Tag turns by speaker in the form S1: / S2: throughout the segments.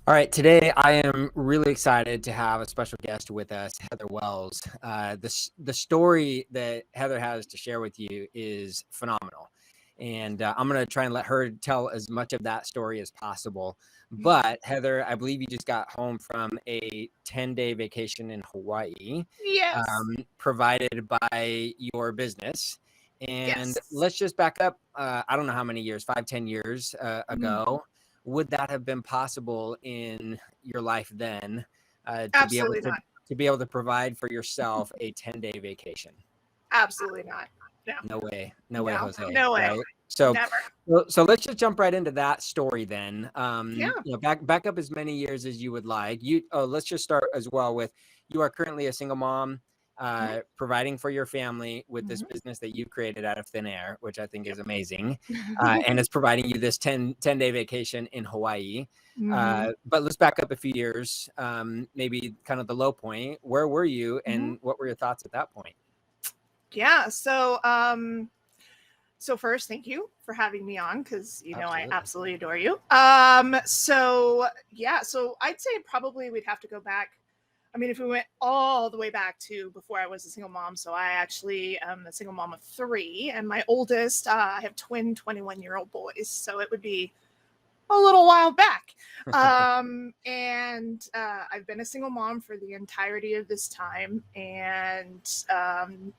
S1: All right, today I am really excited to have a special guest with us, Heather Wells. The story that Heather has to share with you is phenomenal. And I'm going to try and let her tell as much of that story as possible. But Heather, I believe you just got home from a 10-day vacation in Hawaii,
S2: Yes.
S1: provided by your business. And
S2: Yes.
S1: let's just back up. I don't know how many years, 5, 10 years
S2: Mhm.
S1: ago. Would that have been possible in your life then, to be able
S2: Absolutely not.
S1: to provide for yourself a 10-day vacation?
S2: Absolutely not. No.
S1: No way,
S2: No.
S1: Jose.
S2: No way.
S1: Right? So,
S2: Never.
S1: so let's just jump right into that story then.
S2: Yeah.
S1: Back up as many years as you would like. Let's just start as well with you are currently a single mom,
S2: Mhm.
S1: providing for your family with this
S2: Mhm.
S1: business that you created out of thin air, which I think is
S2: Yep.
S1: amazing, and it's providing you this 10-day vacation in Hawaii.
S2: Mhm.
S1: But let's back up a few years, maybe kind of the low point. Where were you,
S2: Mhm.
S1: and what were your thoughts at that point?
S2: Yeah. So first, thank you for having me on because I
S1: Absolutely.
S2: absolutely adore you. So I'd say probably we'd have to go back. I mean, if we went all the way back to before I was a single mom, so I actually am a single mom of three, and my oldest, I have twin 21-year-old boys, so it would be a little while back. And I've been a single mom for the entirety of this time. And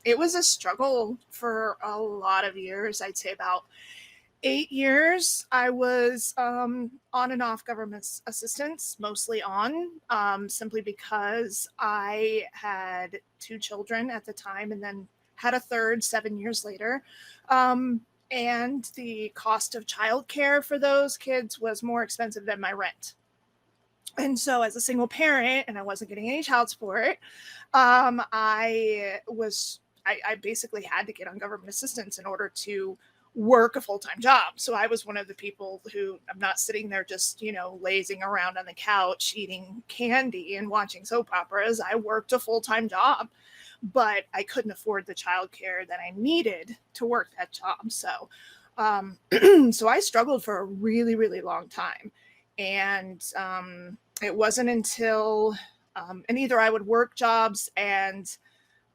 S2: it was a struggle for a lot of years. I'd say about 8 years. I was on and off government assistance, mostly on, simply because I had two children at the time and then had a third 7 years later. Um, and the cost of childcare for those kids was more expensive than my rent. And so, as a single parent, and I wasn't getting any child support, I basically had to get on government assistance in order to work a full-time job. So I was one of the people who, I'm not sitting there just, lazing around on the couch eating candy and watching soap operas. I worked a full-time job, but I couldn't afford the childcare that I needed to work that job. So so I struggled for a really, really long time. And it wasn't until, and either I would work jobs, and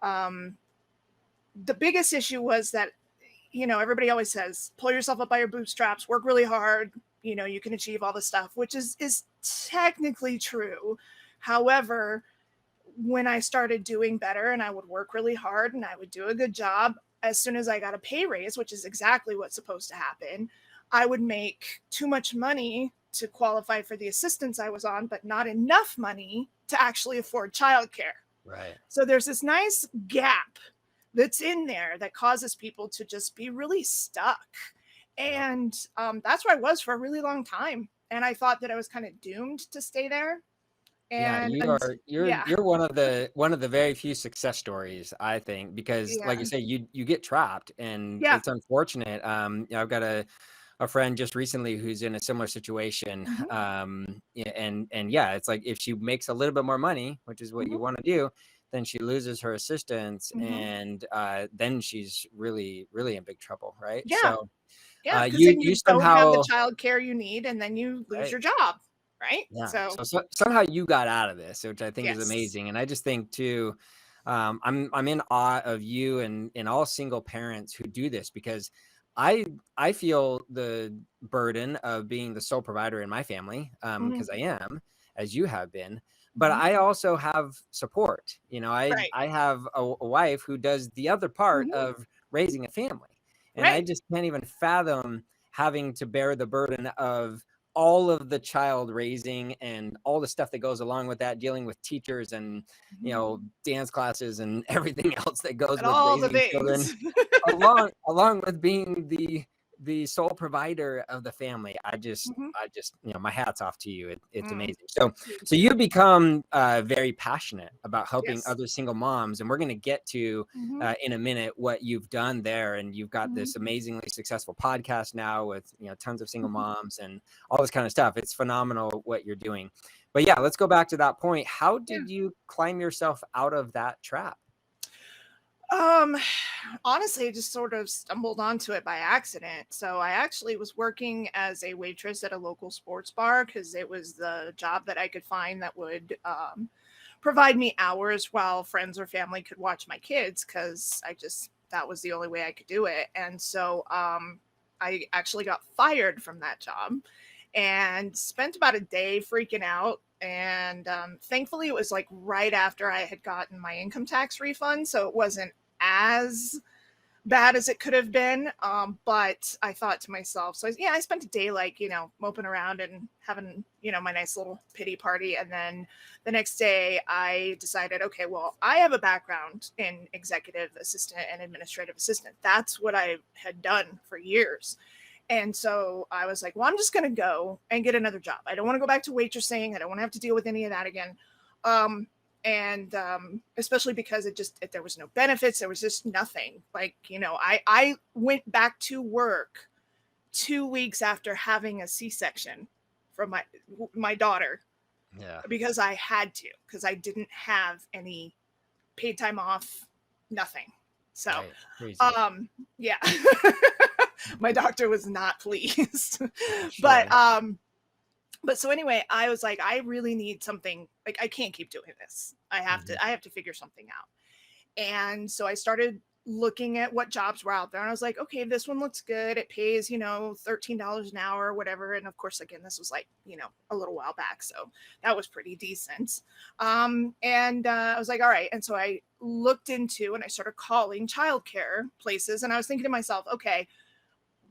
S2: um, the biggest issue was that, everybody always says, pull yourself up by your bootstraps, work really hard, you can achieve all this stuff, which is technically true. However, when I started doing better and I would work really hard and I would do a good job, as soon as I got a pay raise, which is exactly what's supposed to happen, I would make too much money to qualify for the assistance I was on, but not enough money to actually afford childcare.
S1: Right.
S2: So there's this nice gap that's in there that causes people to just be really stuck.
S1: Yep.
S2: And that's where I was for a really long time. And I thought that I was kind of doomed to stay there.
S1: Yeah,
S2: And,
S1: you
S2: and
S1: are
S2: yeah,
S1: you're one of the very few success stories, I think, because
S2: yeah,
S1: like you say, you get trapped and
S2: yeah.
S1: it's unfortunate. I've got a friend just recently who's in a similar situation.
S2: Mhm,
S1: Yeah, and yeah, it's like if she makes a little bit more money, which is what
S2: mhm,
S1: you want to do, then she loses her assistance,
S2: mhm.
S1: and then she's really, really in big trouble, right?
S2: Yeah,
S1: So
S2: yeah, because
S1: you
S2: then
S1: you
S2: you don't have the
S1: somehow
S2: childcare you need, and then you lose
S1: right.
S2: your job, right?
S1: Yeah.
S2: So,
S1: So somehow you got out of this, which I think is
S2: yes.
S1: amazing. And I just think too, I'm in awe of you and all single parents who do this, because I I feel the burden of being the sole provider in my family,
S2: Mhm,
S1: because I am, as you have been. But
S2: mhm.
S1: I also have support.
S2: Right.
S1: I have a wife who does the other part
S2: Mhm.
S1: of raising a family, and I
S2: Right.
S1: just can't even fathom having to bear the burden of all of the child raising and all the stuff that goes along with that, dealing with teachers and
S2: Mhm.
S1: dance classes and everything else that goes
S2: And
S1: with
S2: all the
S1: raising children,
S2: things.
S1: along with being the sole provider of the family.
S2: Mhm,
S1: My hat's off to you. It's
S2: mm.
S1: amazing. So
S2: Thank
S1: so you
S2: you.
S1: become very passionate about helping
S2: Yes.
S1: other single moms, and we're going to get to
S2: Mhm,
S1: in a minute what you've done there. And you've got
S2: mhm.
S1: this amazingly successful podcast now with tons of single moms and all this kind of stuff. It's phenomenal what you're doing. But yeah, let's go back to that point. How
S2: Yeah.
S1: did you climb yourself out of that trap?
S2: Um, honestly, I just sort of stumbled onto it by accident. So I actually was working as a waitress at a local sports bar because it was the job that I could find that would provide me hours while friends or family could watch my kids because that was the only way I could do it. And so I actually got fired from that job and spent about a day freaking out. And thankfully, it was like right after I had gotten my income tax refund. So it wasn't as bad as it could have been. But I thought to myself, I spent a day like, moping around and having, my nice little pity party. And then the next day I decided, okay, well, I have a background in executive assistant and administrative assistant. That's what I had done for years. And so I was like, well, I'm just going to go and get another job. I don't want to go back to waitressing. I don't want to have to deal with any of that again. And especially because there was no benefits. There was just nothing. Like, I went back to work 2 weeks after having a C-section from my daughter.
S1: Yeah.
S2: Because I had to, because I didn't have any paid time off, nothing. So,
S1: right.
S2: yeah. My doctor was not pleased.
S1: Sure.
S2: But so anyway, I was like, I really need something. Like, I can't keep doing this. I have to figure something out. And so I started looking at what jobs were out there, and I was like, okay, this one looks good. It pays, $13 an hour or whatever. And of course, again, this was like, a little while back. So that was pretty decent. And I was like, all right. And so I looked into and I started calling childcare places, and I was thinking to myself, okay,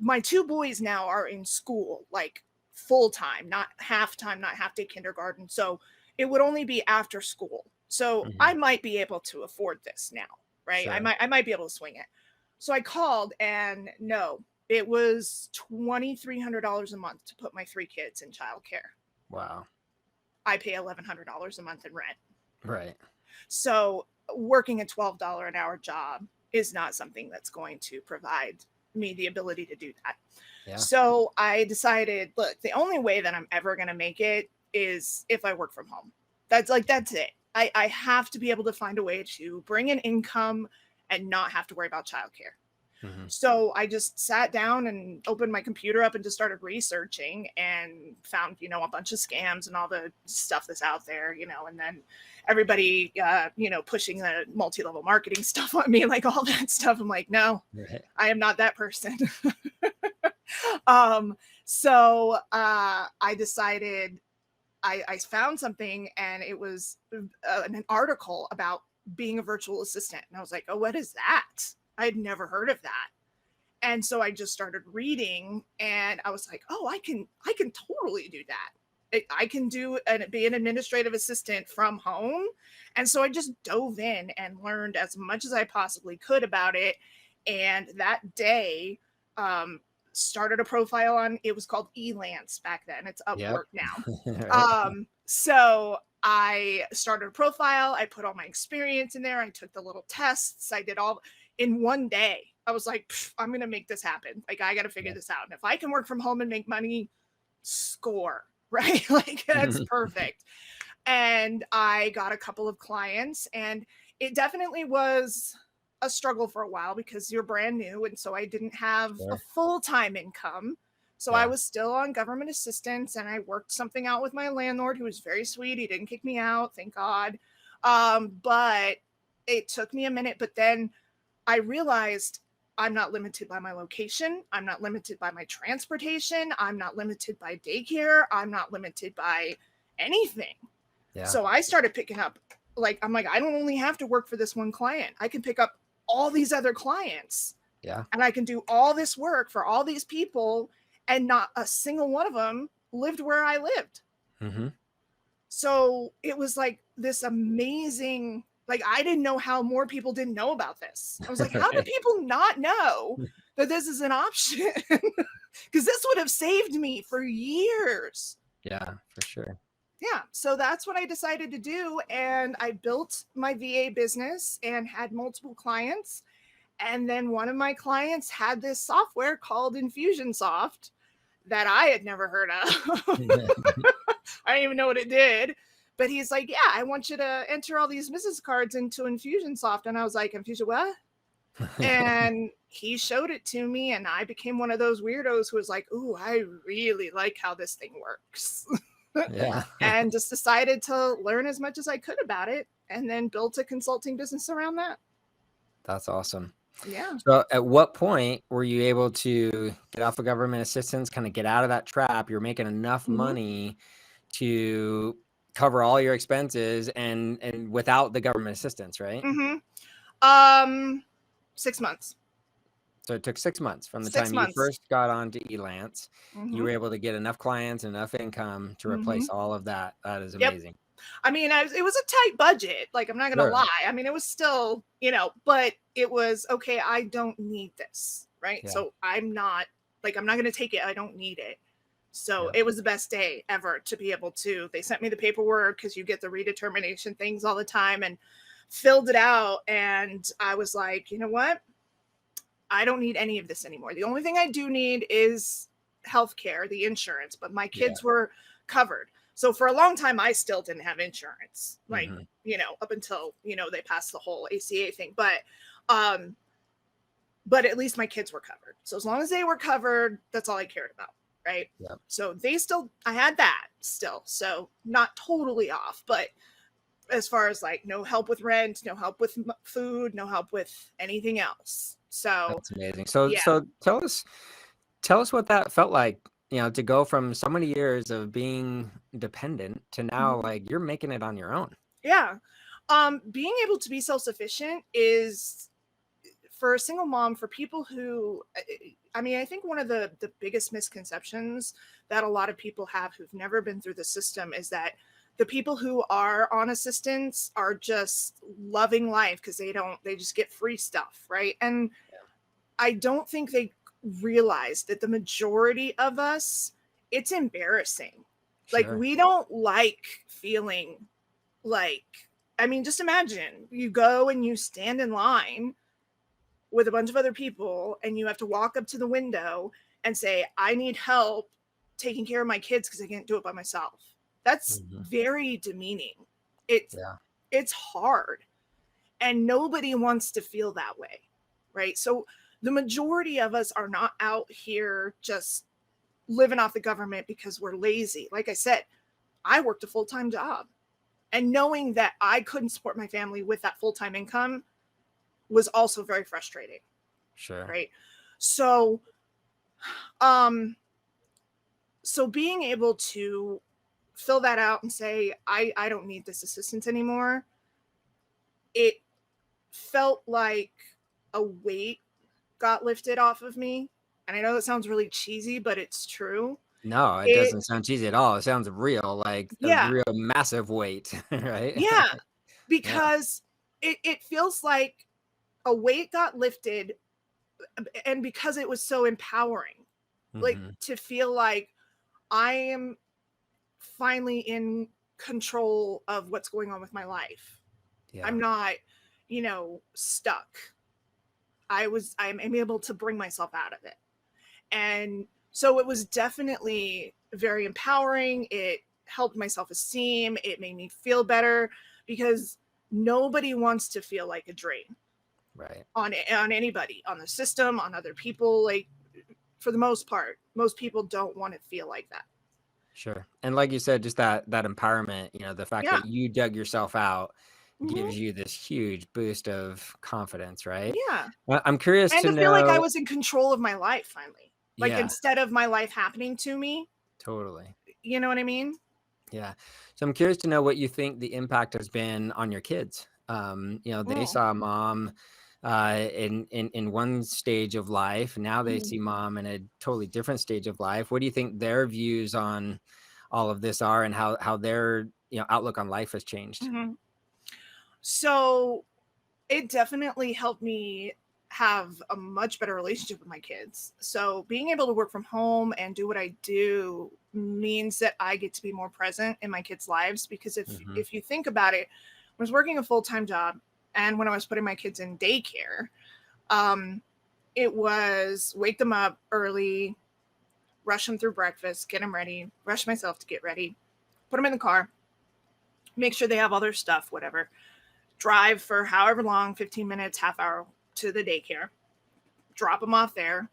S2: my 2 boys now are in school, like full time, not half time, not half day kindergarten. So it would only be after school. So I might be able to afford this now, right?
S1: Sure.
S2: I might be able to swing it. So I called, and no, it was $2,300 a month to put my 3 kids in childcare.
S1: Wow.
S2: I pay $1,100 a month in rent.
S1: Right.
S2: So working a $12 an hour job is not something that's going to provide me the ability to do that.
S1: Yeah.
S2: So I decided, look, the only way that I'm ever going to make it is if I work from home. That's it. I have to be able to find a way to bring in income and not have to worry about childcare. So I just sat down and opened my computer up and just started researching and found, a bunch of scams and all the stuff that's out there, and then everybody, pushing the multi-level marketing stuff on me, like all that stuff. I'm like, no,
S1: Right.
S2: I am not that person. So I decided I found something, and it was an article about being a virtual assistant. And I was like, oh, what is that? I'd never heard of that. And so I just started reading, and I was like, oh, I can totally do that. I can be an administrative assistant from home. And so I just dove in and learned as much as I possibly could about it. And that day, started a profile on, it was called Elance back then. It's Upwork now.
S1: Right.
S2: So I started a profile. I put all my experience in there. I took the little tests. I did all in one day. I was like, I'm going to make this happen. Like, I got to figure this out. And if I can work from home and make money, score, right? Like, that's perfect. And I got a couple of clients, and it definitely was a struggle for a while because you're brand new. And so I didn't have a full-time income. So I was still on government assistance, and I worked something out with my landlord, who was very sweet. He didn't kick me out, thank God. But it took me a minute. But then I realized I'm not limited by my location. I'm not limited by my transportation. I'm not limited by daycare. I'm not limited by anything.
S1: Yeah.
S2: So I started picking up, I'm like, I don't only have to work for this one client. I can pick up all these other clients.
S1: Yeah.
S2: And I can do all this work for all these people, and not a single one of them lived where I lived. So it was like this amazing, I didn't know how more people didn't know about this. I was like, how do people not know that this is an option? Because this would have saved me for years.
S1: Yeah, for sure.
S2: Yeah. So that's what I decided to do. And I built my VA business and had multiple clients. And then one of my clients had this software called Infusionsoft that I had never heard of. I didn't even know what it did. But he's like, yeah, I want you to enter all these business cards into Infusionsoft. And I was like, Infusion what? And he showed it to me, and I became one of those weirdos who was like, "Ooh, I really like how this thing works."
S1: Yeah.
S2: And just decided to learn as much as I could about it and then built a consulting business around that.
S1: That's awesome.
S2: Yeah.
S1: So at what point were you able to get off of government assistance, kind of get out of that trap? You're making enough
S2: Mhm.
S1: money to cover all your expenses and without the government assistance, right?
S2: Mhm. Um 6 months.
S1: So it took 6 months from the
S2: 6
S1: time you
S2: months.
S1: first got onto Elance. You
S2: Mhm.
S1: were able to get enough clients, enough income to replace
S2: Mhm.
S1: all of that. That is
S2: Yep.
S1: amazing.
S2: I mean, it was a tight budget. Like, I'm not gonna
S1: Sure.
S2: lie. I mean, it was still, but it was okay. I don't need this, right?
S1: Yeah.
S2: So I'm not gonna take it. I don't need it. So
S1: Yeah.
S2: it was the best day ever to be able to. They sent me the paperwork because you get the redetermination things all the time, and filled it out. And I was like, you know what? I don't need any of this anymore. The only thing I do need is healthcare, the insurance, but my
S1: Yeah.
S2: kids were covered. So for a long time, I still didn't have insurance, like,
S1: Hmm.
S2: up until, they passed the whole ACA thing. But at least my kids were covered. So as long as they were covered, that's all I cared about. Right.
S1: Yeah.
S2: So I had that still. So not totally off, but as far as like no help with rent, no help with food, no help with anything else. So
S1: That's amazing. So
S2: yeah.
S1: so tell us what that felt like, to go from so many years of being dependent to now
S2: Mhm.
S1: like you're making it on your own.
S2: Yeah. Being able to be self-sufficient is for a single mom, for people who, I mean, I think one of the biggest misconceptions that a lot of people have who've never been through the system is that the people who are on assistance are just loving life because they just get free stuff, right? And I don't think they realize that the majority of us, it's embarrassing. Like,
S1: Sure.
S2: we don't like feeling like, I mean, just imagine you go and you stand in line with a bunch of other people and you have to walk up to the window and say, I need help taking care of my kids because I can't do it by myself. That's
S1: Hmm.
S2: very demeaning. It's
S1: Yeah.
S2: it's hard, and nobody wants to feel that way, right? So the majority of us are not out here just living off the government because we're lazy. Like I said, I worked a full-time job, and knowing that I couldn't support my family with that full-time income was also very frustrating,
S1: Sure.
S2: right? So um so being able to fill that out and say I don't need this assistance anymore, it felt like a weight got lifted off of me. And I know that sounds really cheesy, but it's true.
S1: No, it
S2: It
S1: doesn't sound cheesy at all. It sounds real, like a
S2: Yeah,
S1: real massive weight, right?
S2: yeah,
S1: Yeah.
S2: because it feels like a weight got lifted, and because it was so empowering, like
S1: Hmm.
S2: to feel like I am finally in control of what's going on with my life.
S1: Yeah.
S2: I'm not, stuck. I'm able to bring myself out of it. And so it was definitely very empowering. It helped my self-esteem. It made me feel better because nobody wants to feel like a drain
S1: Right.
S2: on anybody, on the system, on other people. Like, for the most part, most people don't want to feel like that.
S1: Sure. And like you said, just that empowerment, the fact
S2: Yeah.
S1: that you dug yourself out
S2: Hmm.
S1: gives you this huge boost of confidence, right?
S2: Yeah.
S1: I'm curious
S2: And
S1: to
S2: to feel like I
S1: know.
S2: was in control of my life finally. Like,
S1: Yeah,
S2: instead of my life happening to me,
S1: totally.
S2: you know what I mean?
S1: Yeah. So I'm curious to know what you think the impact has been on your kids. They
S2: Mm.
S1: saw mom in one stage of life. Now they
S2: Mhm.
S1: see mom in a totally different stage of life. What do you think their views on all of this are, and how their outlook on life has changed?
S2: Mhm. So it definitely helped me have a much better relationship with my kids. So being able to work from home and do what I do means that I get to be more present in my kids' lives, because if
S1: Hmm.
S2: if you think about it, I was working a full-time job, and when I was putting my kids in daycare, um it was wake them up early, rush them through breakfast, get them ready, rush myself to get ready, put them in the car, make sure they have all their stuff, whatever, drive for however long, 15 minutes, half hour to the daycare, drop them off there,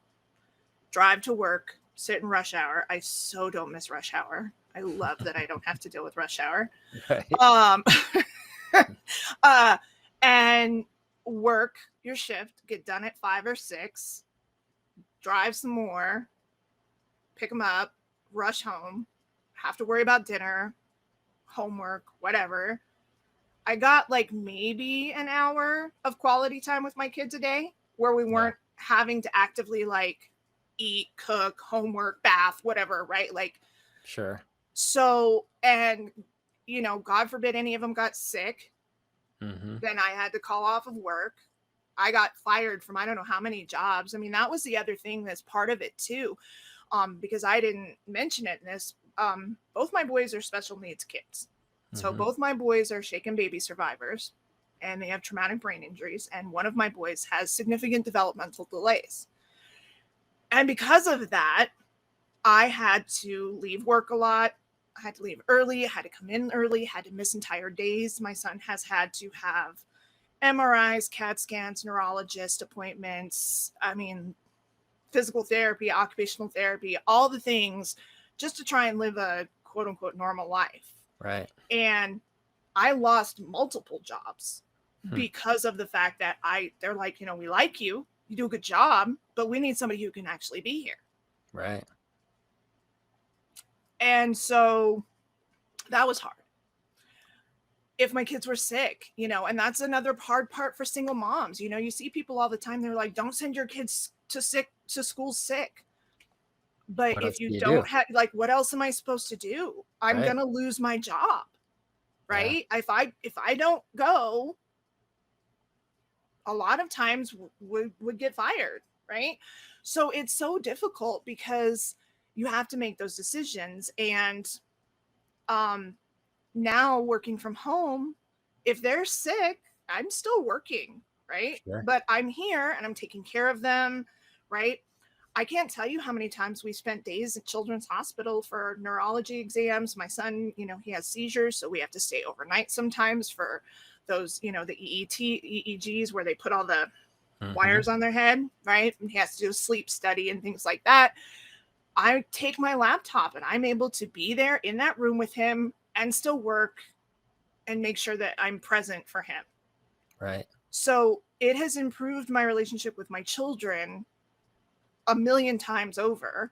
S2: drive to work, sit in rush hour. I so don't miss rush hour. I love that I don't have to deal with rush hour.
S1: Right.
S2: Um, and work your shift, get done at 5 or 6, drive some more, pick them up, rush home, have to worry about dinner, homework, whatever. I got like maybe an hour of quality time with my kids a day where we weren't having to actively like eat, cook, homework, bath, whatever, right? Like,
S1: Sure.
S2: so, and, you know, God forbid any of them got sick.
S1: Mm-hmm.
S2: Then I had to call off of work. I got fired from I don't know how many jobs. I mean, that was the other thing that's part of it too, because I didn't mention it in this. Both my boys are special needs kids. So
S1: Mm-hmm.
S2: both my boys are shaken baby survivors, and they have traumatic brain injuries. And one of my boys has significant developmental delays. And because of that, I had to leave work a lot. I had to leave early, I had to come in early, had to miss entire days. My son has had to have MRIs, CAT scans, neurologist appointments. I mean, physical therapy, occupational therapy, all the things just to try and live a quote unquote normal life.
S1: Right.
S2: And I lost multiple jobs
S1: Hmm.
S2: because of the fact that they're like, you know, we like you, you do a good job, but we need somebody who can actually be here.
S1: Right.
S2: And so that was hard. If my kids were sick, you know, and that's another hard part for single moms. You know, you see people all the time, they're like, don't send your kids to school sick. But
S1: What else
S2: if
S1: do
S2: you
S1: you do?
S2: don't have, like, what else am I supposed to do? I'm
S1: Right.
S2: gonna lose my job,
S1: Yeah.
S2: right? If I don't go, a lot of times would get fired, right? So it's so difficult because you have to make those decisions. And um now working from home, if they're sick, I'm still working, right?
S1: Sure.
S2: But I'm here and I'm taking care of them, right? I can't tell you how many times we spent days at Children's Hospital for neurology exams. My son, you know, he has seizures, so we have to stay overnight sometimes for those, you know, the EEGs where they put all the
S1: Mm-hmm.
S2: wires on their head, right? And he has to do a sleep study and things like that. I take my laptop and I'm able to be there in that room with him and still work and make sure that I'm present for him.
S1: Right.
S2: So it has improved my relationship with my children a million times over.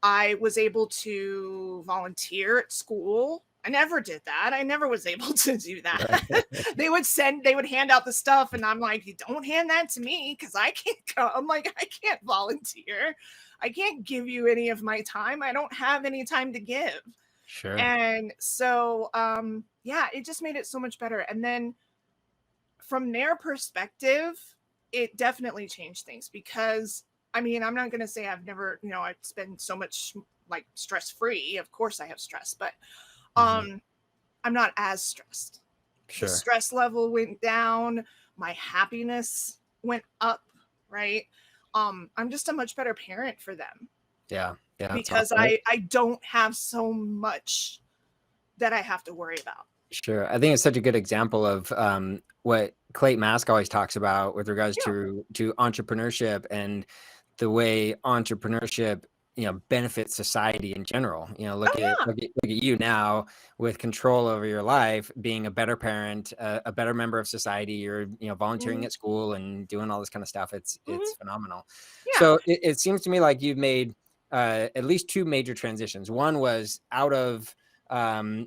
S2: I was able to volunteer at school. I never did that. I never was able to do that.
S1: Right.
S2: They would hand out the stuff, and I'm like, you don't hand that to me because I can't go. I'm like, I can't volunteer. I can't give you any of my time. I don't have any time to give.
S1: Sure.
S2: And so, yeah, it just made it so much better. And then from their perspective, it definitely changed things because I mean, I'm not going to say I've never, you know, I've spent so much like stress free. Of course I have stress, but
S1: Mm-hmm.
S2: I'm not as stressed. The
S1: Sure.
S2: stress level went down, my happiness went up, right? I'm just a much better parent for them
S1: Yeah. Yeah. That's
S2: because
S1: awesome.
S2: I don't have so much that I have to worry about.
S1: Sure. I think it's such a good example of what Clayton Mask always talks about with regards
S2: Yeah.
S1: to entrepreneurship and the way entrepreneurship, you know, benefits society in general. You know,
S2: Oh yeah.
S1: look at you now with control over your life, being a better parent, a better member of society. You're, you know, volunteering
S2: Mm-hmm.
S1: at school and doing all this kind of stuff.
S2: Mm-hmm.
S1: It's phenomenal.
S2: Yeah.
S1: So it seems to me like you've made at least two major transitions. One was out of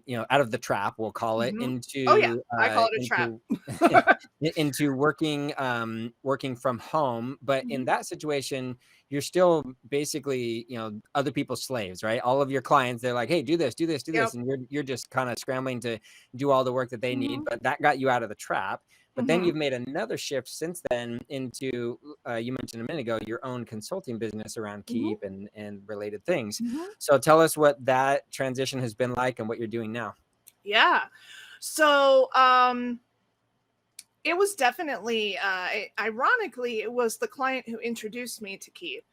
S1: you know, out of the trap, we'll call it,
S2: Mm-hmm. Oh yeah.
S1: into
S2: I call it a trap.
S1: into working working from home. But in
S2: Mm-hmm.
S1: that situation, you're still basically, you know, other people's slaves, right? All of your clients, they're like, hey, do this, do this, do this,
S2: Yep.
S1: and you're just kind of scrambling to do all the work that they need.
S2: Mm-hmm.
S1: But that got you out of the trap. But then
S2: Mm-hmm.
S1: you've made another shift since then into, you mentioned a minute ago, your own consulting business around
S2: Mm-hmm.
S1: Keap and related things.
S2: Mm-hmm.
S1: So tell us what that transition has been like and what you're doing now.
S2: Yeah. So it was definitely ironically it was the client who introduced me to Keap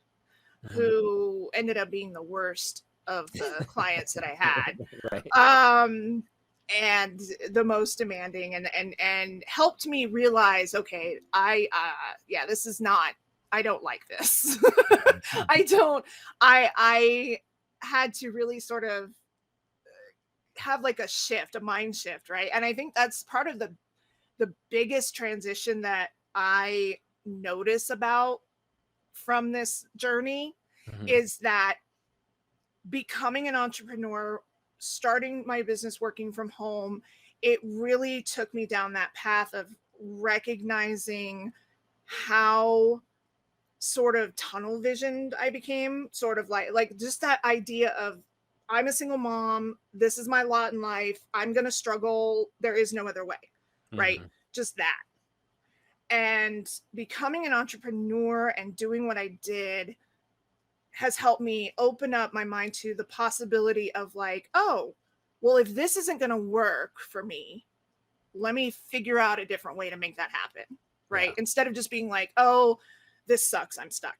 S1: Mhm.
S2: who ended up being the worst of the clients that I had.
S1: Right.
S2: Um and the most demanding, and helped me realize, okay, yeah, this is not, I don't like this. I had to really sort of have like a shift, a mind shift, right? And I think that's part of the biggest transition that I notice about from this journey,
S1: Mhm.
S2: is that becoming an entrepreneur, starting my business working from home, it really took me down that path of recognizing how sort of tunnel visioned I became, sort of like just that idea of, I'm a single mom, this is my lot in life, I'm going to struggle, there is no other way, right?
S1: Mhm.
S2: Just that. And becoming an entrepreneur and doing what I did has helped me open up my mind to the possibility of like, oh, well, if this isn't going to work for me, let me figure out a different way to make that happen.
S1: Yeah.
S2: Right. Instead of just being like, oh, this sucks, I'm stuck.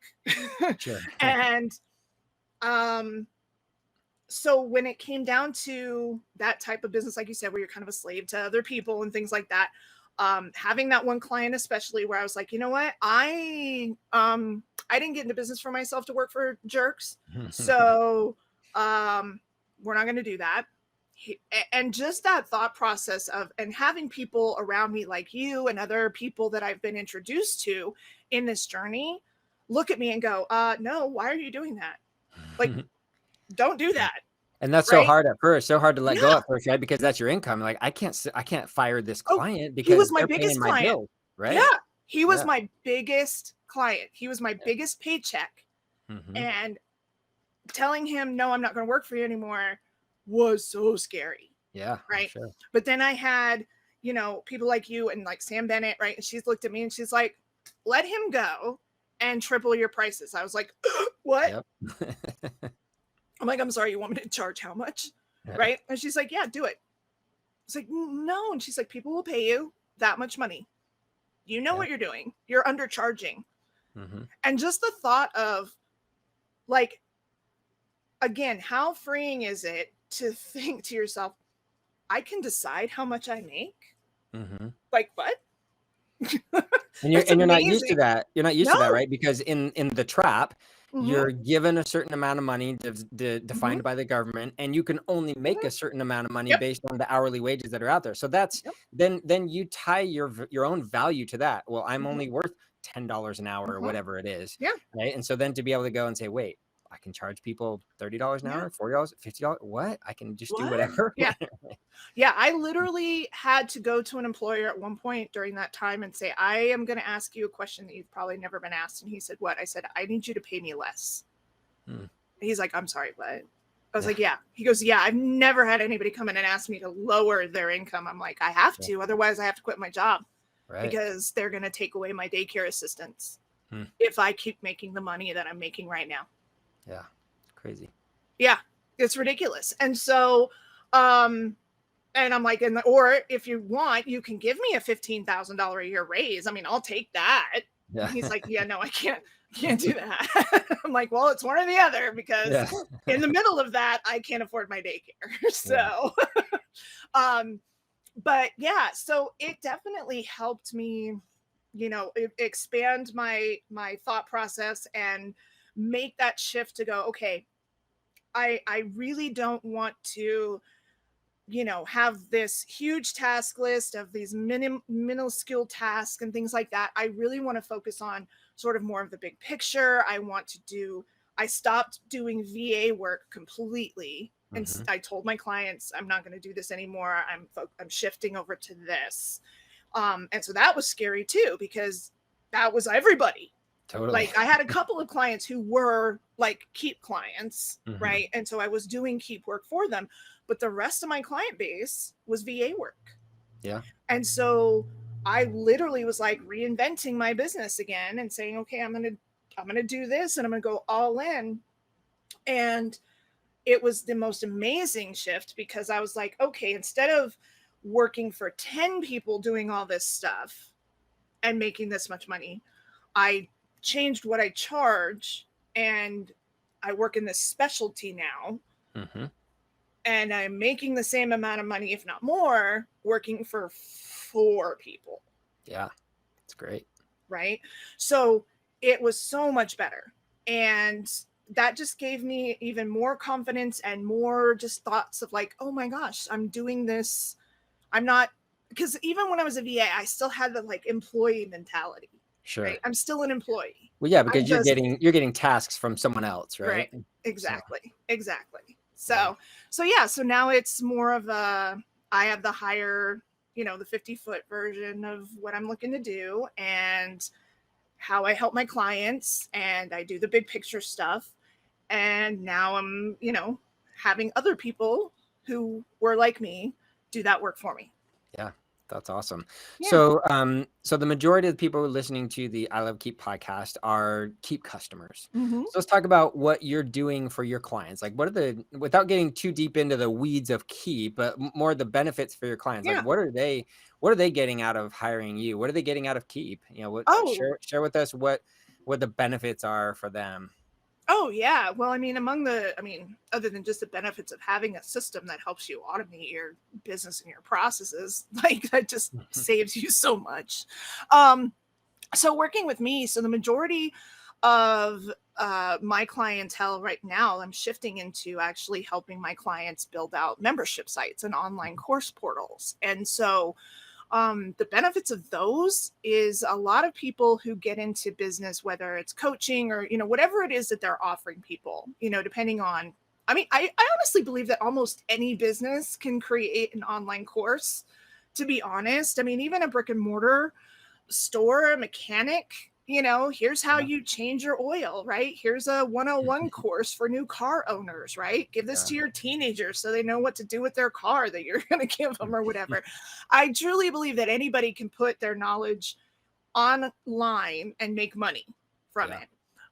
S1: Sure.
S2: And um, so when it came down to that type of business, like you said, where you're kind of a slave to other people and things like that, having that one client, especially, where I was like, you know what, I didn't get into business for myself to work for jerks, so we're not going to do that. And just that thought process of, and having people around me like you and other people that I've been introduced to in this journey look at me and go, no, why are you doing that? Like, don't do that.
S1: And that's so
S2: Right.
S1: hard at first, so hard to let go
S2: Yeah.
S1: at first, right? Because that's your income. Like, I can't fire this
S2: Oh,
S1: client
S2: he was
S1: because
S2: my
S1: they're paying
S2: biggest
S1: my
S2: client.
S1: bills,
S2: Yeah.
S1: right?
S2: He was
S1: Yeah.
S2: my biggest client. He was my biggest paycheck.
S1: Mhm.
S2: And telling him, no, I'm not going to work for you anymore, was so scary.
S1: Yeah, I'm
S2: Right.
S1: sure.
S2: But then I had, people like you and like Sam Bennett, right? And she's looked at me and she's like, let him go and triple your prices. I was like, what?
S1: Yep.
S2: I'm like, I'm sorry, you want me to charge how much?
S1: Yeah.
S2: Right. And she's like, yeah, do it. It's like, no. And she's like, people will pay you that much money. You know
S1: Yeah.
S2: what you're doing. You're undercharging.
S1: Mhm.
S2: And just the thought of, like, again, how freeing is it to think to yourself, I can decide how much I make?
S1: Mhm.
S2: Like, what?
S1: And
S2: That's
S1: you're not used to
S2: amazing.
S1: that. You're not used to that,
S2: No.
S1: right? Because in the trap,
S2: Mm-hmm.
S1: you're given a certain amount of money
S2: Mm-hmm.
S1: defined by the government, and you can only make
S2: Mm-hmm.
S1: a certain amount of money
S2: Yep.
S1: based on the hourly wages that are out there. So that's
S2: Yep.
S1: then you tie your own value to that. Well, I'm
S2: Mm-hmm.
S1: only worth $10 an hour or
S2: Mm-hmm.
S1: whatever it is,
S2: Yeah.
S1: right? And so then to be able to go and say, wait, I can charge people $30 an
S2: Yeah.
S1: hour, $40, $50. What? I can just do
S2: What?
S1: whatever.
S2: Yeah. Yeah, I literally had to go to an employer at one point during that time and say, I am going to ask you a question that you've probably never been asked. And he said, what? I said, I need you to pay me less.
S1: Hmm.
S2: He's like, I'm sorry, what? I was
S1: Yeah.
S2: like, yeah. He goes, yeah, I've never had anybody come in and ask me to lower their income. I'm like, I have
S1: Yeah.
S2: to, otherwise I have to quit my job,
S1: Right.
S2: because they're going to take away my daycare assistance
S1: Hmm.
S2: if I keep making the money that I'm making right now.
S1: Yeah. Crazy.
S2: Yeah, it's ridiculous. And so, and I'm like, or if you want, you can give me a $15,000 a year raise. I mean, I'll take that.
S1: Yeah.
S2: He's like, yeah, no, I can't do that. I'm like, well, it's one or the other, because
S1: Yeah.
S2: in the middle of that, I can't afford my daycare.
S1: Yeah.
S2: So, um, but yeah, so it definitely helped me, expand my thought process and make that shift to go, okay, I really don't want to, have this huge task list of these minuscule tasks and things like that. I really want to focus on sort of more of the big picture. I stopped doing VA work completely. And
S1: Mhm.
S2: I told my clients, I'm not going to do this anymore. I'm shifting over to this. And so that was scary too, because that was everybody.
S1: Totally.
S2: Like, I had a couple of clients who were like Keap clients,
S1: Mhm.
S2: right? And so I was doing Keap work for them, but the rest of my client base was VA work.
S1: Yeah.
S2: And so I literally was like reinventing my business again and saying, okay, I'm going to do this and I'm going to go all in. And it was the most amazing shift, because I was like, okay, instead of working for 10 people doing all this stuff and making this much money, I changed what I charge, and I work in this specialty now.
S1: Mhm.
S2: and I'm making the same amount of money, if not more, working for 4 people.
S1: Yeah, it's great.
S2: Right. So it was so much better. And that just gave me even more confidence and more just thoughts of like, oh my gosh, I'm doing this. I'm not, because even when I was a VA, I still had the like employee mentality.
S1: Sure.
S2: Right. I'm still an employee.
S1: Well, yeah,
S2: I'm
S1: because
S2: just
S1: you're getting tasks from someone else,
S2: right.
S1: right? So,
S2: Exactly.
S1: yeah.
S2: So yeah, so now it's more of a, I have the higher, the 50-foot version of what I'm looking to do and how I help my clients, and I do the big picture stuff. And now I'm, having other people who were like me do that work for me.
S1: Yeah, that's awesome.
S2: Yeah.
S1: So the majority of the people listening to the I Love Keap podcast are Keap customers.
S2: Mm-hmm.
S1: So let's talk about what you're doing for your clients. Like, what are without getting too deep into the weeds of Keap, but more the benefits for your clients. Like,
S2: Yeah.
S1: what are they getting out of hiring you? What are they getting out of Keap?
S2: Oh,
S1: Share with us what the benefits are for them.
S2: oh yeah. Well, other than just the benefits of having a system that helps you automate your business and your processes, like that just saves you so much. Um, so working with me, so the majority of my clientele right now, I'm shifting into actually helping my clients build out membership sites and online course portals. And so the benefits of those is a lot of people who get into business, whether it's coaching or, whatever it is that they're offering people, depending on, I honestly believe that almost any business can create an online course, to be honest. Even a brick and mortar store, a mechanic, here's how
S1: Yeah,
S2: you change your oil, right? Here's a 101 course for new car owners, right? Give this
S1: yeah,
S2: to your teenagers so they know what to do with their car that you're going to give them or whatever. I truly believe that anybody can put their knowledge online and make money from
S1: yeah,
S2: it.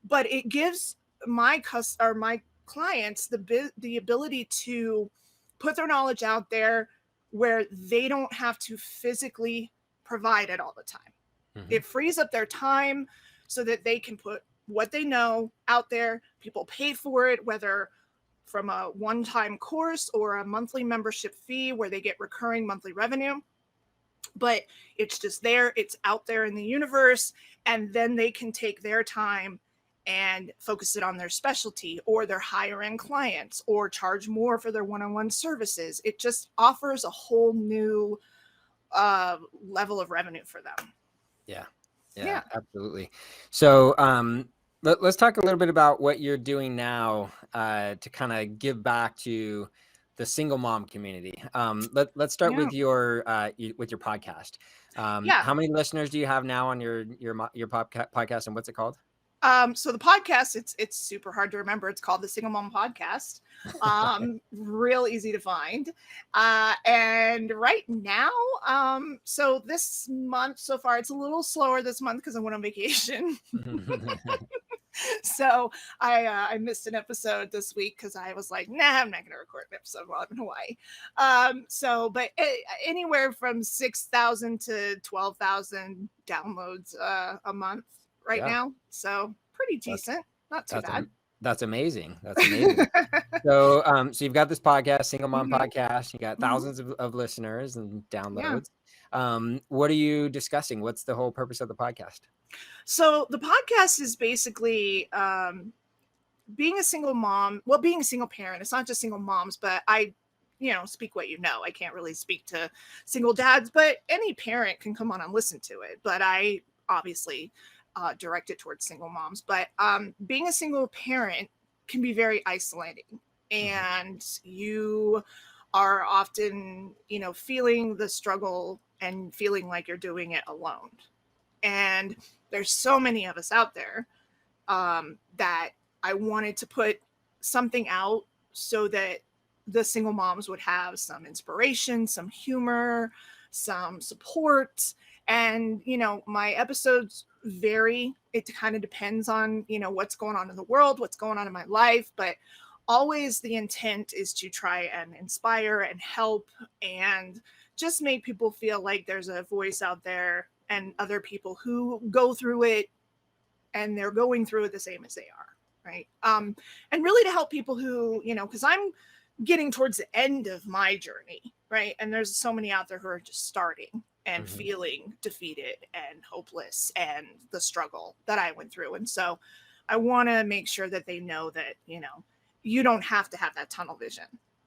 S2: But it gives my clients the ability to put their knowledge out there where they don't have to physically provide it all the time.
S1: hmm
S2: It frees up their time so that they can put what they know out there. People pay for it, whether from a one-time course or a monthly membership fee where they get recurring monthly revenue. But it's just there, it's out there in the universe, and then they can take their time and focus it on their specialty or their higher end clients or charge more for their one-on-one services. It just offers a whole new level of revenue for them.
S1: yeah, yeah,
S2: Yeah.
S1: absolutely. So, let's talk a little bit about what you're doing now to kind of give back to the single mom community. Let's start
S2: Yeah.
S1: with with your podcast.
S2: Yeah.
S1: How many listeners do you have now on your podcast, and what's it called?
S2: So the podcast, it's super hard to remember. It's called the Single Mom Podcast. Real easy to find. And right now, so this month so far, it's a little slower this month because I went on vacation. So I missed an episode this week because I was like, nah, I'm not going to record an episode while I'm in Hawaii. But anywhere from 6,000 to 12,000 downloads a month right
S1: Yeah,
S2: now. So pretty
S1: that's
S2: decent, not too
S1: that's
S2: bad.
S1: that's amazing. That's amazing. So, so you've got this podcast, Single Mom
S2: hmm
S1: Podcast. You got
S2: hmm
S1: thousands of listeners and
S2: Yeah.
S1: downloads. What are you discussing? What's the whole purpose of the podcast?
S2: So the podcast is basically being a single mom, well, being a single parent. It's not just single moms, but I, speak what you know. I can't really speak to single dads, but any parent can come on and listen to it. But I obviously direct it towards single moms. But being a single parent can be very isolating,
S1: Mhm.
S2: and you are often, feeling the struggle and feeling like you're doing it alone. And there's so many of us out there that I wanted to put something out so that the single moms would have some inspiration, some humor, some support. And, my episodes vary. It kind of depends on, what's going on in the world, what's going on in my life. But always the intent is to try and inspire and help and just make people feel like there's a voice out there and other people who go through it and they're going through it the same as they are, right? And really to help people who, because I'm getting towards the end of my journey, right? And there's so many out there who are just starting and feeling defeated and hopeless and the struggle that I went through. And so I want to make sure that they know that, you don't have to have that tunnel vision.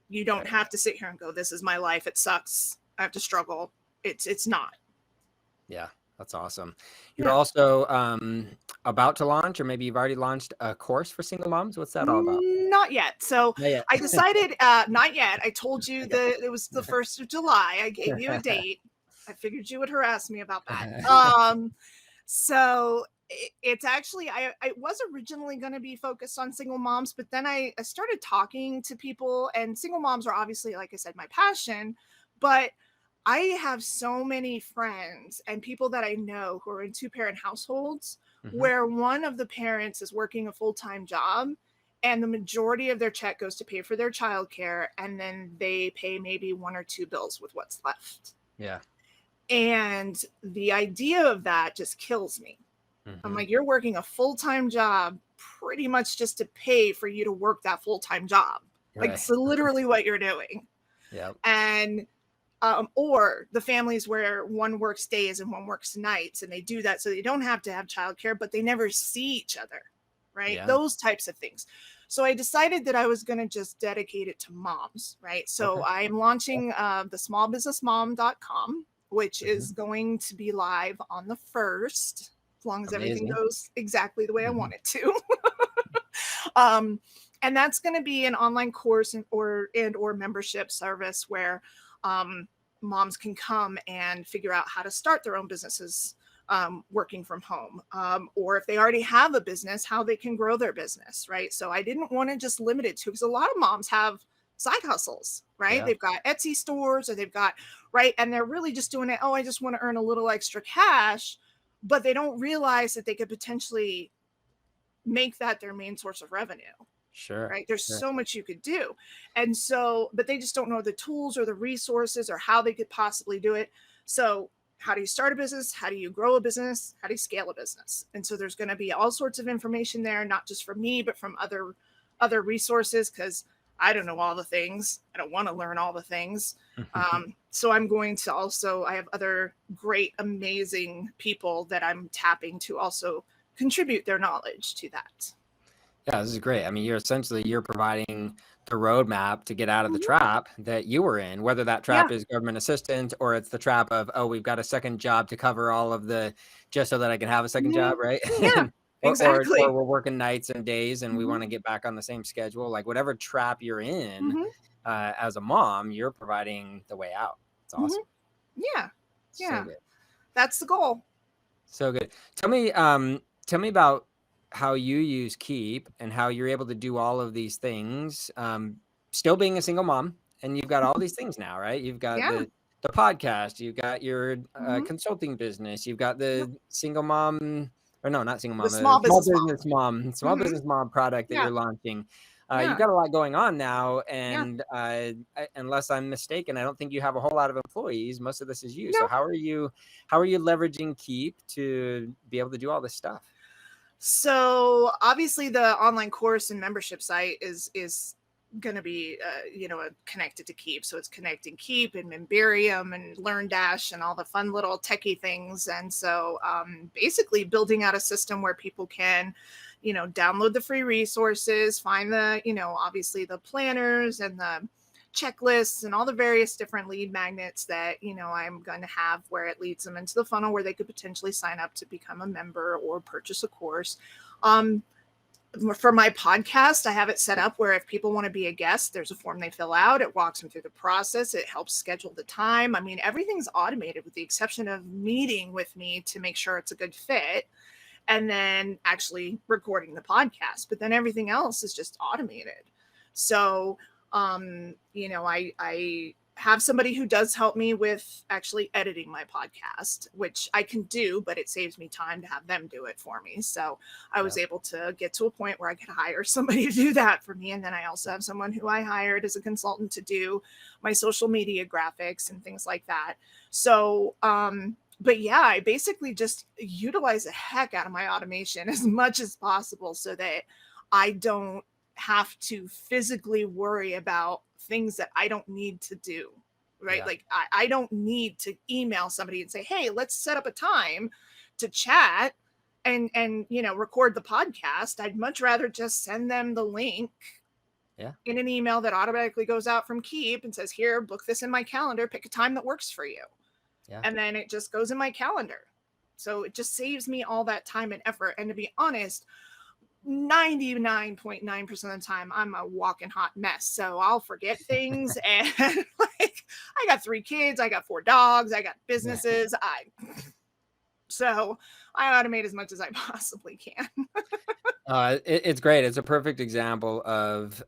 S2: You don't have to sit here and go, this is my life. It sucks. I have to struggle. It's not.
S1: Yeah, that's awesome. You're
S2: Yeah.
S1: also about to launch, or maybe you've already launched a course for single moms. What's that all about?
S2: Not yet. So
S1: Not yet.
S2: I decided, not yet. I told you
S1: Okay.
S2: that it was the 1st of July. I gave you a date. I figured you would harass me about that. So it's actually, I was originally going to be focused on single moms, but then I started talking to people, and single moms are obviously, like I said, my passion, but I have so many friends and people that I know who are in 2-parent households where one of the parents is working a full-time job and the majority of their check goes to pay for their childcare, and then they pay maybe 1 or 2 bills with what's left.
S1: Yeah.
S2: And the idea of that just kills me. I'm like, you're working a full-time job pretty much just to pay for you to work that full-time job.
S1: Right.
S2: Like, so literally what you're doing.
S1: Yeah.
S2: And or the families where one works days and one works nights, and they do that so they don't have to have childcare, but they never see each other, right?
S1: Yeah.
S2: Those types of things. So I decided that I was going to just dedicate it to moms, right? So I'm launching the smallbusinessmom.com, which is going to be live on the 1st, as long as everything goes exactly the way I want it to. And that's going to be an online course or membership service where moms can come and figure out how to start their own businesses working from home, or if they already have a business, how they can grow their business, right? So I didn't want to just limit it to, because a lot of moms have side hustles, right?
S1: Yeah.
S2: They've got Etsy stores, or they've got, right? And they're really just doing it, oh, I just want to earn a little extra cash, but they don't realize that they could potentially make that their main source of revenue.
S1: Sure.
S2: Right. There's so much you could do. And so, but they just don't know the tools or the resources or how they could possibly do it. So how do you start a business? How do you grow a business? How do you scale a business? And so there's going to be all sorts of information there, not just from me, but from other resources, because I don't know all the things. I don't want to learn all the things. So I'm going to also, I have other great, amazing people that I'm tapping to also contribute their knowledge to that.
S1: Yeah, this is great. I mean, you're providing the roadmap to get out of the trap that you were in, whether that trap is government assistance or it's the trap of, oh, we've got a second job to cover all of the, just so that I can have a second job, right?
S2: Yeah, exactly.
S1: Or we're working nights and days and we want to get back on the same schedule. Like whatever trap you're in, as a mom, you're providing the way out. It's awesome.
S2: Yeah.
S1: So good.
S2: That's the goal.
S1: So good. Tell me about how you use Keap and how you're able to do all of these things, still being a single mom, and you've got all these things now, right? You've got the podcast, you've got your consulting business, you've got the single mom, or no, not single mom,
S2: the small business
S1: mom product that you're launching. You've got a lot going on now, and unless I'm mistaken, I don't think you have a whole lot of employees. Most of this is you.
S2: No.
S1: So how are you leveraging Keap to be able to do all this stuff?
S2: So obviously the online course and membership site is going to be, connected to Keap. So it's connecting Keap and Memberium and LearnDash and all the fun little techie things. And so basically building out a system where people can, download the free resources, find the, obviously the planners and the checklists and all the various different lead magnets that, I'm going to have, where it leads them into the funnel where they could potentially sign up to become a member or purchase a course. For my podcast, I have it set up where if people want to be a guest, there's a form they fill out. It walks them through the process. It helps schedule the time. I mean, everything's automated with the exception of meeting with me to make sure it's a good fit, and then actually recording the podcast. But then everything else is just automated. So I have somebody who does help me with actually editing my podcast, which I can do, but it saves me time to have them do it for me. So I was able to get to a point where I could hire somebody to do that for me. And then I also have someone who I hired as a consultant to do my social media graphics and things like that. So, but yeah, I basically just utilize the heck out of my automation as much as possible so that I don't have to physically worry about things that I don't need to do, right?
S1: Yeah.
S2: Like I don't need to email somebody and say, hey, let's set up a time to chat and record the podcast. I'd much rather just send them the link in an email that automatically goes out from Keap and says, here, book this in my calendar, pick a time that works for you. And then it just goes in my calendar. So it just saves me all that time and effort. And to be honest, 99.9% of the time, I'm a walking hot mess. So I'll forget things. And like, I got 3 kids, I got 4 dogs, I got businesses. So I automate as much as I possibly can.
S1: It's great. It's a perfect example of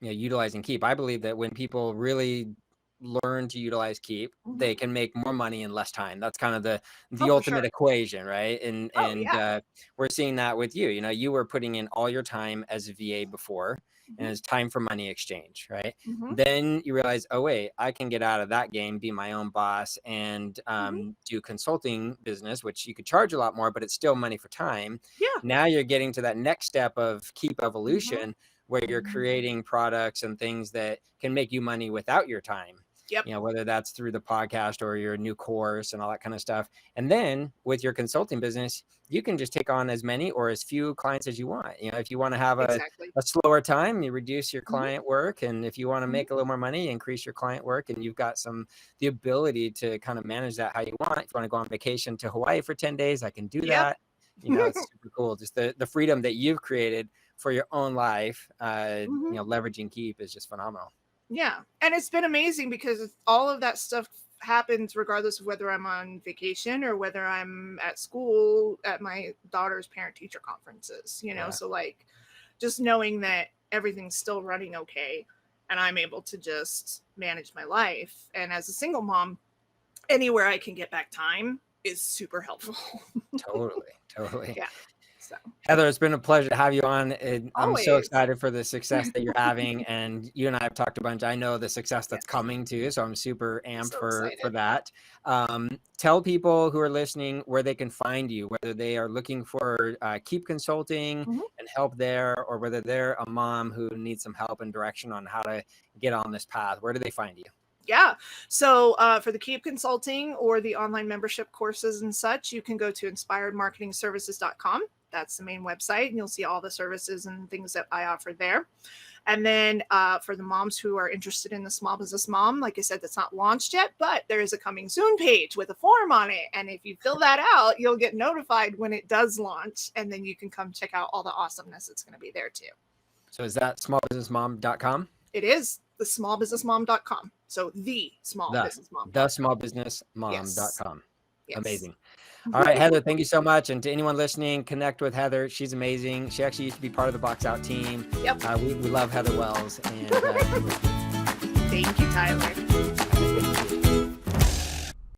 S1: utilizing Keap. I believe that when people really learn to utilize Keap, they can make more money in less time. That's kind of the ultimate equation, right? And we're seeing that with you. You were putting in all your time as a VA before, and it's time for money exchange, right? Then you realize, oh wait, I can get out of that game, be my own boss, and do consulting business, which you could charge a lot more, but it's still money for time. Now you're getting to that next step of Keap evolution, where you're creating products and things that can make you money without your time. Whether that's through the podcast or your new course and all that kind of stuff. And then with your consulting business, you can just take on as many or as few clients as you want. If you want to have a slower time, you reduce your client work. And if you want to make a little more money, increase your client work. And you've got the ability to kind of manage that how you want. If you want to go on vacation to Hawaii for 10 days, I can do that. It's super cool. Just the freedom that you've created for your own life, leveraging Keap is just phenomenal.
S2: Yeah. And it's been amazing because all of that stuff happens regardless of whether I'm on vacation or whether I'm at school at my daughter's parent-teacher conferences, So like just knowing that everything's still running okay and I'm able to just manage my life. And as a single mom, anywhere I can get back time is super helpful.
S1: Totally.
S2: Yeah. So.
S1: Heather, it's been a pleasure to have you on. I'm so excited for the success that you're having, and you and I have talked a bunch. I know the success that's coming too, so I'm super amped for that. Tell people who are listening where they can find you, whether they are looking for Keap Consulting and help there, or whether they're a mom who needs some help and direction on how to get on this path. Where do they find you?
S2: Yeah. So for the Keap Consulting or the online membership courses and such, you can go to inspiredmarketingservices.com. That's the main website, and you'll see all the services and things that I offer there. And then for the moms who are interested in the Small Business Mom, like I said, that's not launched yet, but there is a coming soon page with a form on it. And if you fill that out, you'll get notified when it does launch. And then you can come check out all the awesomeness that's going to be there too.
S1: So is that smallbusinessmom.com?
S2: It is the smallbusinessmom.com. So the
S1: smallbusinessmom.com.
S2: Yes.
S1: Amazing. All right, Heather, thank you so much. And to anyone listening, connect with Heather. She's amazing. She actually used to be part of the Box Out team.
S2: Yep.
S1: We love Heather Wells. And
S2: thank you, Tyler.